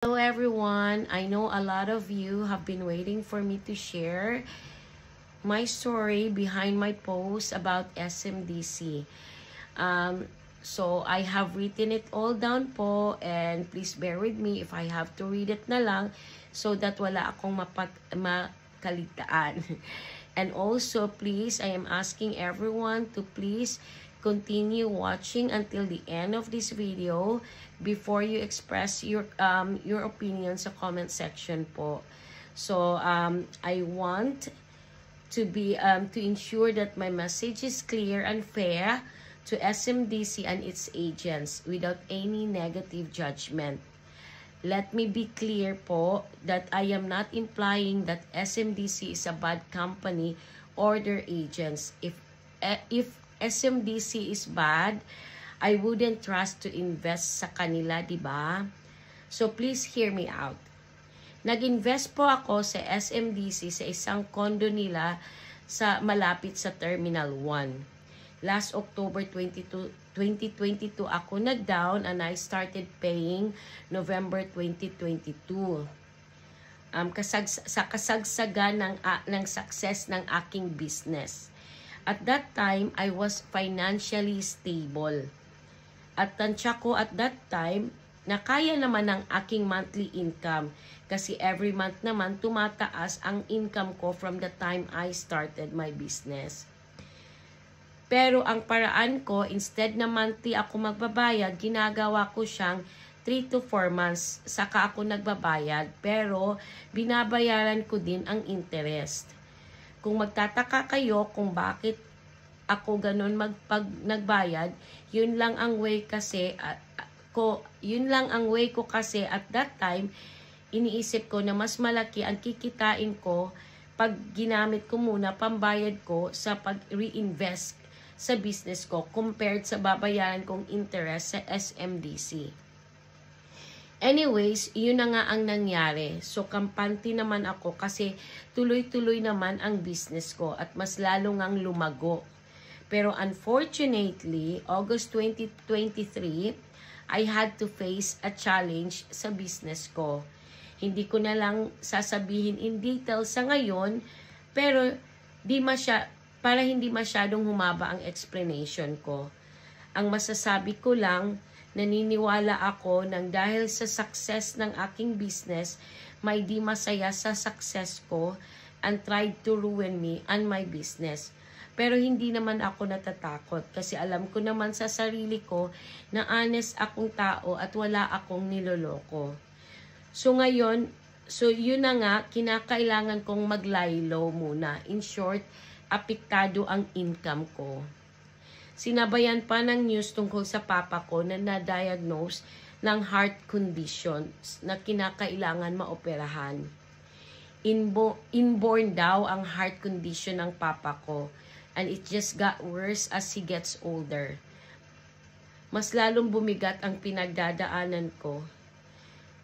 Hello everyone, I know a lot of you have been waiting for me to share my story behind my post about SMDC. So I have written it all down po, and please bear with me if I have to read it na lang so that wala akong makaligtaan. And also please, I am asking everyone to please continue watching until the end of this video before you express your opinion sa comment section po. So I want to ensure that my message is clear and fair to SMDC and its agents without any negative judgment. Let me be clear po that I am not implying that SMDC is a bad company or their agents. If SMDC is bad, I wouldn't trust to invest sa kanila, di ba? So please hear me out. Nag-invest po ako sa SMDC sa isang condo nila sa malapit sa Terminal 1. Last October 2022 ako nag-down and I started paying November 2022. Sa kasagsagan ng success ng aking business. At that time, I was financially stable. At tansya ko at that time, na kaya naman ang aking monthly income kasi every month naman tumataas ang income ko from the time I started my business. Pero ang paraan ko, instead na monthly ako magbabayad, ginagawa ko siyang 3 to 4 months saka ako nagbabayad, pero binabayaran ko din ang interest. Kung magtataka kayo kung bakit ako ganun nagbayad, yun lang ang way ko kasi at that time iniisip ko na mas malaki ang kikitain ko pag ginamit ko muna pambayad ko sa pag-reinvest sa business ko compared sa babayaran kong interest sa SMDC. Anyways, yun na nga ang nangyari. So, kampante naman ako kasi tuloy-tuloy naman ang business ko at mas lalo ngang lumago. Pero unfortunately, August 2023, I had to face a challenge sa business ko. Hindi ko na lang sasabihin in detail sa ngayon, pero para hindi masyadong humaba ang explanation ko. Ang masasabi ko lang, naniniwala ako nang dahil sa success ng aking business, may di masaya sa success ko and tried to ruin me and my business. Pero hindi naman ako natatakot kasi alam ko naman sa sarili ko na honest akong tao at wala akong niloloko. So yun na nga, kinakailangan kong mag-lie low muna. In short, apektado ang income ko. Sinabayan pa ng news tungkol sa papa ko na na-diagnose ng heart conditions na kinakailangan maoperahan. Inborn daw ang heart condition ng papa ko and it just got worse as he gets older. Mas lalong bumigat ang pinagdadaanan ko.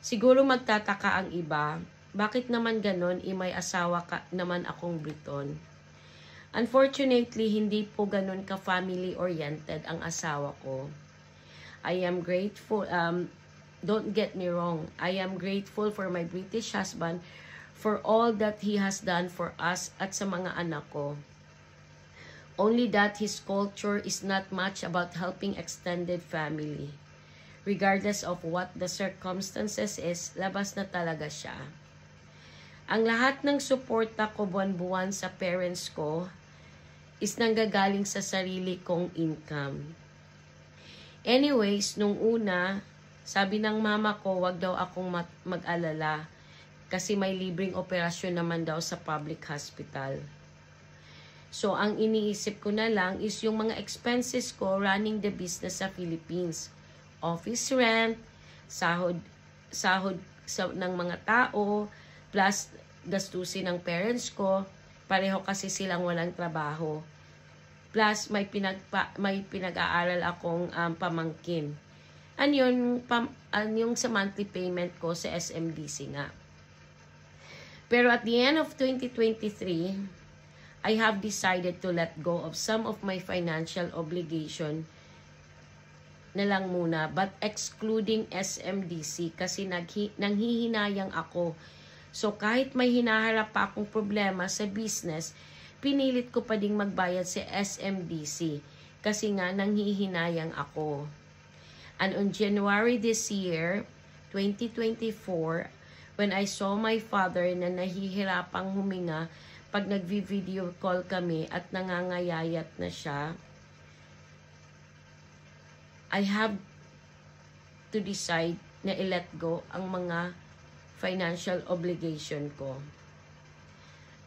Siguro magtataka ang iba, bakit naman ganon may asawa naman akong Briton? Unfortunately, hindi po ganun ka-family-oriented ang asawa ko. I am grateful, don't get me wrong, I am grateful for my British husband for all that he has done for us at sa mga anak ko. Only that his culture is not much about helping extended family. Regardless of what the circumstances is, labas na talaga siya. Ang lahat ng suporta ko buwan-buwan sa parents ko is nanggagaling sa sarili kong income. Anyways, nung una, sabi ng mama ko, wag daw akong mag-alala kasi may libreng operasyon naman daw sa public hospital. So, ang iniisip ko na lang is yung mga expenses ko running the business sa Philippines. Office rent, sahod ng mga tao, plus gastusin ng parents ko, pareho kasi silang walang trabaho. Plus, may pinag-aaral akong pamangkin. Yung sa monthly payment ko sa SMDC nga. Pero at the end of 2023, I have decided to let go of some of my financial obligation na lang muna, but excluding SMDC kasi nanghihinayang ako. So kahit may hinaharap pa akong problema sa business, pinilit ko pa ding magbayad sa SMDC kasi nga nanghihinayang ako. And on January this year, 2024, when I saw my father na nahihirapang huminga pag nagvi-video call kami at nangangayayat na siya, I have to decide na i-let go ang mga financial obligation ko.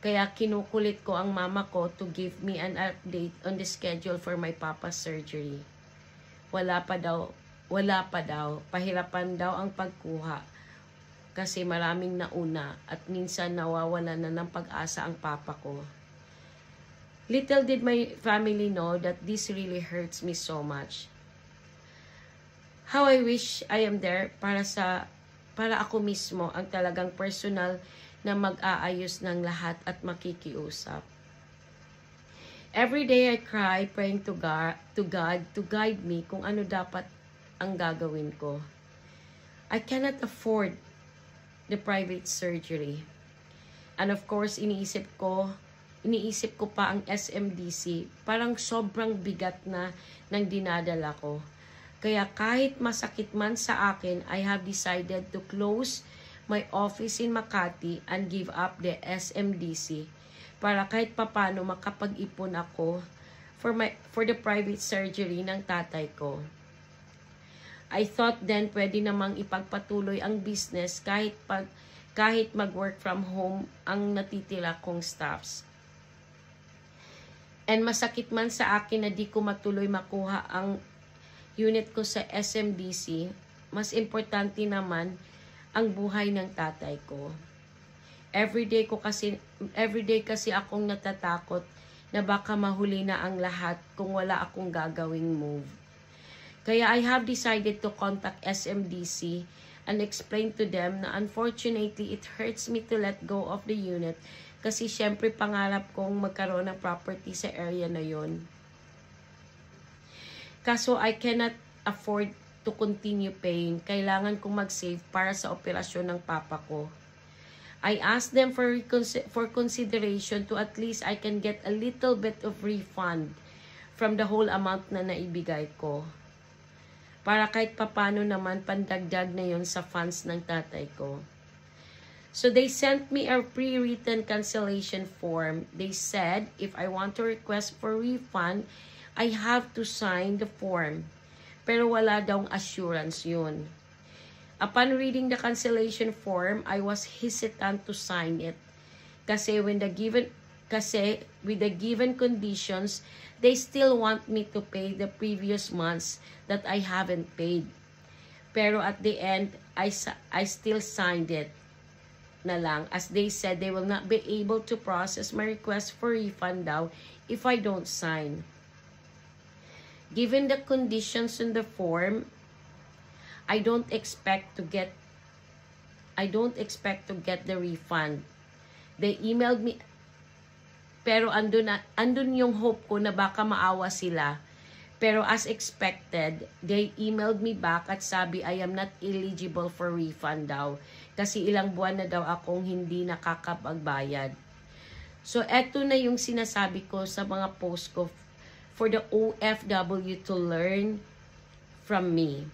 Kaya kinukulit ko ang mama ko to give me an update on the schedule for my papa's surgery. Wala pa daw. Pahirapan daw ang pagkuha kasi maraming nauna at minsan nawawala na ng pag-asa ang papa ko. Little did my family know that this really hurts me so much. How I wish I am there para ako mismo ang talagang personal na mag-aayos ng lahat at makikiusap. Every day I cry praying to God to guide me kung ano dapat ang gagawin ko. I cannot afford the private surgery. And of course, iniisip ko pa ang SMDC. Parang sobrang bigat na ng dinadala ko. Kaya kahit masakit man sa akin, I have decided to close my office in Makati and give up the SMDC para kahit papano makapag-ipon ako for the private surgery ng tatay ko. I thought then pwede namang ipagpatuloy ang business kahit mag-work from home ang natitira kong staffs. And masakit man sa akin na di ko matuloy makuha ang unit ko sa SMDC, mas importante naman ang buhay ng tatay ko. Everyday kasi akong natatakot na baka mahuli na ang lahat kung wala akong gagawing move. Kaya I have decided to contact SMDC and explain to them na unfortunately it hurts me to let go of the unit kasi syempre pangarap kong magkaroon ng property sa area na yon. Kaso I cannot afford to continue paying. Kailangan kong mag-save para sa operasyon ng papa ko. I asked them for consideration to at least I can get a little bit of refund from the whole amount na naibigay ko. Para kahit papano naman pandagdag na yon sa funds ng tatay ko. So they sent me a pre-written cancellation form. They said if I want to request for refund, I have to sign the form. Pero wala daw assurance yun. Upon reading the cancellation form, I was hesitant to sign it. Kasi with the given conditions, they still want me to pay the previous months that I haven't paid. Pero at the end, I still signed it na lang as they said they will not be able to process my request for refund daw if I don't sign. Given the conditions in the form, I don't expect to get the refund. They emailed me, pero andun yung hope ko na baka maawa sila. Pero as expected, they emailed me back at sabi I am not eligible for refund daw. Kasi ilang buwan na daw akong hindi nakakapagbayad. So eto na yung sinasabi ko sa mga post ko for the OFW to learn from me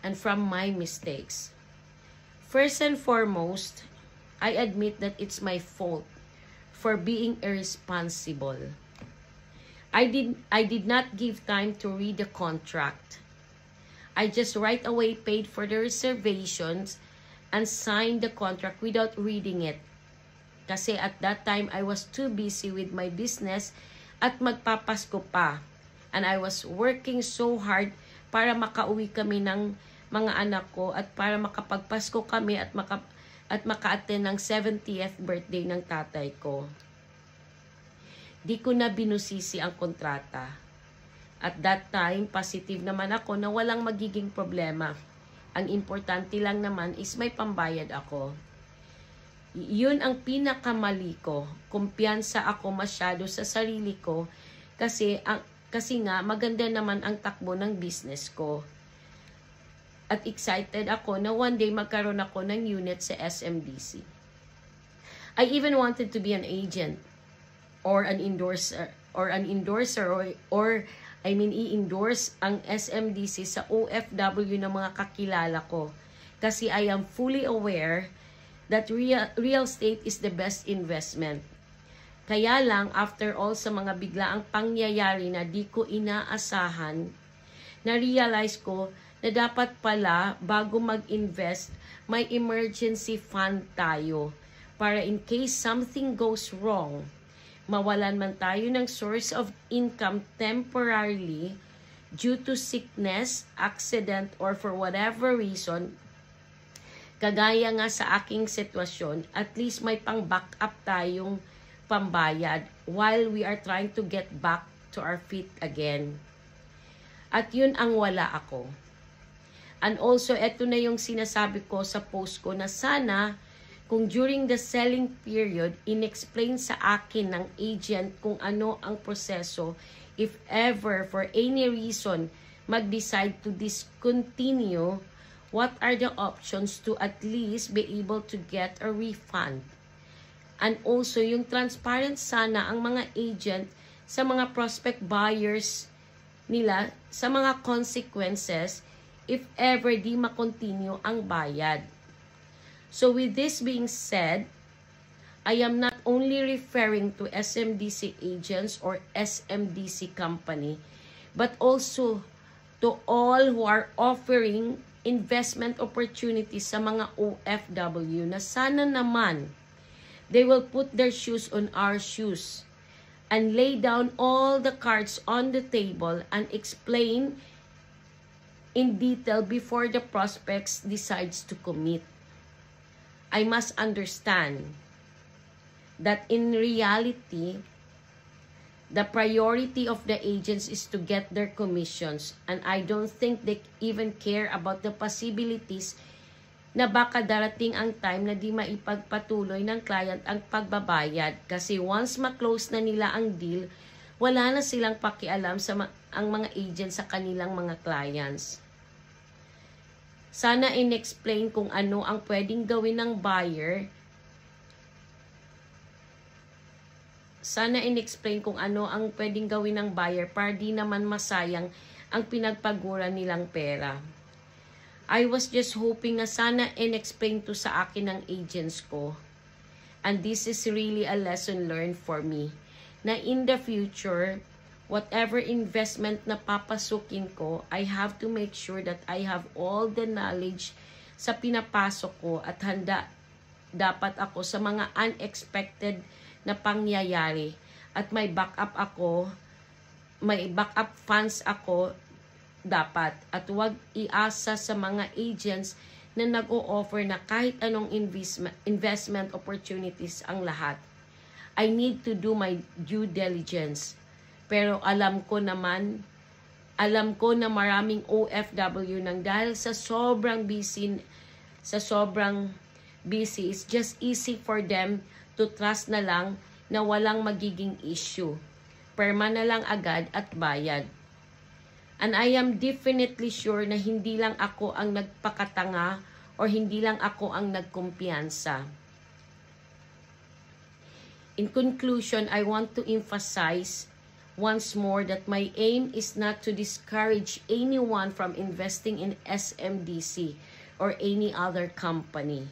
and from my mistakes. First and foremost, I admit that it's my fault for being irresponsible. I did not give time to read the contract. I just right away paid for the reservations and signed the contract without reading it. Kasi at that time, I was too busy with my business at magpapasko pa. And I was working so hard para makauwi kami ng mga anak ko at para makapagpasko kami at maka-attend ng 70th birthday ng tatay ko. Di ko na binusisi ang kontrata. At that time, positive naman ako na walang magiging problema. Ang importante lang naman is may pambayad ako. Yun ang pinakamali ko. Kumpiyansa ako masyado sa sarili ko kasi Kasi nga, maganda naman ang takbo ng business ko. At excited ako na one day magkaroon ako ng unit sa SMDC. I even wanted to be an agent or an endorser or i-endorse ang SMDC sa OFW ng mga kakilala ko. Kasi I am fully aware that real estate is the best investment. Kaya lang, after all sa mga biglaang pangyayari na di ko inaasahan, na-realize ko na dapat pala bago mag-invest, may emergency fund tayo para in case something goes wrong, mawalan man tayo ng source of income temporarily due to sickness, accident, or for whatever reason, kagaya nga sa aking sitwasyon, at least may pang-backup tayong pambayad while we are trying to get back to our feet again. At yun ang wala ako. And also, eto na yung sinasabi ko sa post ko na sana kung during the selling period, in-explain sa akin ng agent kung ano ang proseso if ever for any reason mag-decide to discontinue, what are the options to at least be able to get a refund. And also, yung transparent sana ang mga agent sa mga prospect buyers nila sa mga consequences if ever di ma-continue ang bayad. So with this being said, I am not only referring to SMDC agents or SMDC company, but also to all who are offering investment opportunities sa mga OFW na sana naman they will put their shoes on our shoes and lay down all the cards on the table and explain in detail before the prospects decides to commit. I must understand that in reality, the priority of the agents is to get their commissions, and I don't think they even care about the possibilities na baka darating ang time na di maipagpatuloy ng client ang pagbabayad kasi once ma-close na nila ang deal, wala na silang pakialam sa ang mga agents sa kanilang mga clients. Sana in-explain kung ano ang pwedeng gawin ng buyer. Sana in-explain kung ano ang pwedeng gawin ng buyer para di naman masayang ang pinagpaguran nilang pera. I was just hoping na sana in-explain to sa akin ng agents ko. And this is really a lesson learned for me. Na in the future, whatever investment na papasukin ko, I have to make sure that I have all the knowledge sa pinapasok ko at handa dapat ako sa mga unexpected na pangyayari. At may backup funds ako dapat. At huwag iasa sa mga agents na nag-o-offer na kahit anong investment opportunities ang lahat. I need to do my due diligence. Pero alam ko na maraming OFW nang dahil sa sobrang busy, it's just easy for them to trust na lang na walang magiging issue. Perma na lang agad at bayad. And I am definitely sure na hindi lang ako ang nagpakatanga or hindi lang ako ang nagkumpiyansa. In conclusion, I want to emphasize once more that my aim is not to discourage anyone from investing in SMDC or any other company.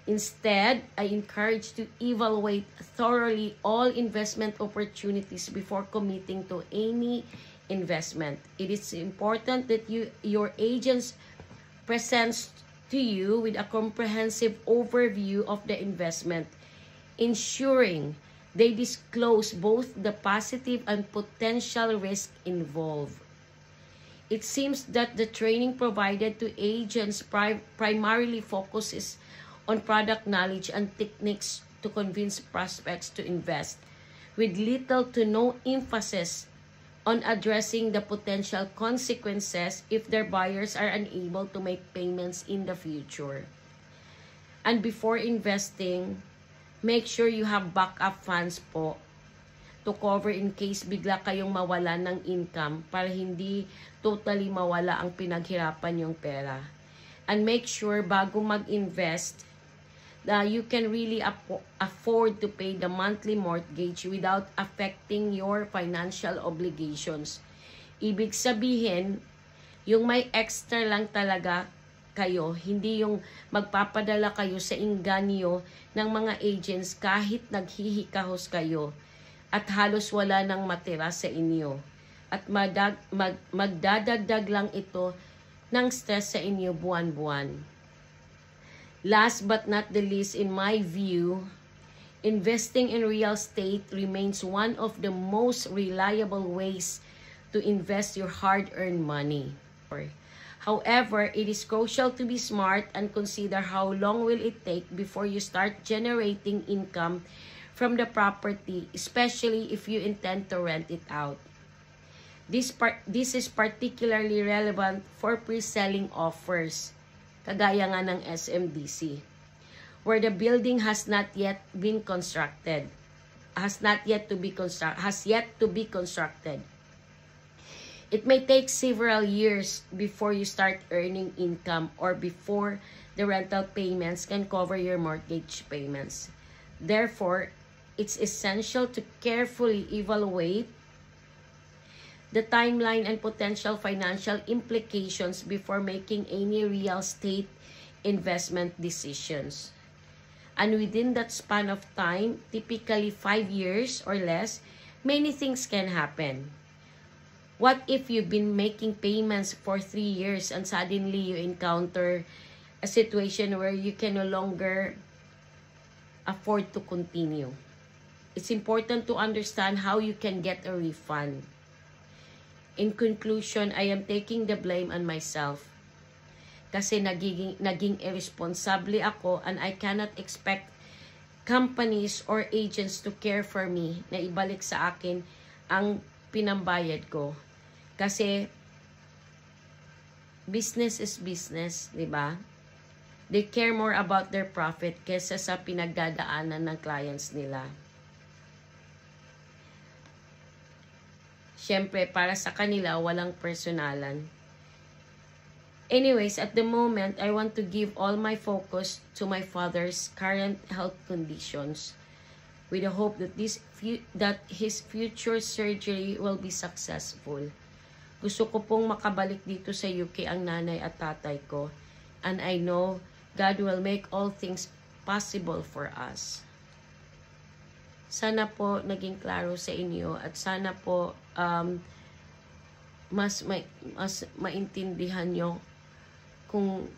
Instead, I encourage to evaluate thoroughly all investment opportunities before committing to any investment. It is important that your agents presents to you with a comprehensive overview of the investment, ensuring they disclose both the positive and potential risk involved. It seems that the training provided to agents primarily focuses on product knowledge and techniques to convince prospects to invest, with little to no emphasis on addressing the potential consequences if their buyers are unable to make payments in the future. And before investing, make sure you have backup funds po. to cover in case bigla kayong mawala ng income para hindi totally mawala ang pinaghirapan yung pera. And make sure bago mag-invest, you can really afford to pay the monthly mortgage without affecting your financial obligations. Ibig sabihin, yung may extra lang talaga kayo, hindi yung magpapadala kayo sa inganyo ng mga agents kahit naghihikahos kayo at halos wala nang matira sa inyo. At magdadagdag lang ito ng stress sa inyo buwan-buwan. Last but not the least, in my view, investing in real estate remains one of the most reliable ways to invest your hard-earned money. However, it is crucial to be smart and consider how long will it take before you start generating income from the property, especially if you intend to rent it out. This is particularly relevant for pre-selling offers, kagaya nga ng SMDC, where the building has yet to be constructed. It may take several years before you start earning income or before the rental payments can cover your mortgage payments. Therefore, it's essential to carefully evaluate the timeline and potential financial implications before making any real estate investment decisions. And within that span of time, typically 5 years or less, many things can happen. What if you've been making payments for 3 years and suddenly you encounter a situation where you can no longer afford to continue? It's important to understand how you can get a refund. In conclusion, I am taking the blame on myself kasi naging irresponsible ako, and I cannot expect companies or agents to care for me na ibalik sa akin ang pinambayad ko. Kasi business is business, di ba? They care more about their profit kaysa sa pinagdadaanan ng clients nila. Siyempre, para sa kanila, walang personalan. Anyways, at the moment, I want to give all my focus to my father's current health conditions with the hope that his future surgery will be successful. Gusto ko pong makabalik dito sa UK ang nanay at tatay ko. And I know God will make all things possible for us. Sana po naging klaro sa inyo at sana po mas maintindihan nyo kung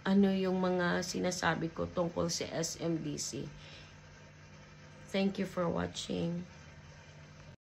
ano yung mga sinasabi ko tungkol sa SMDC. Thank you for watching.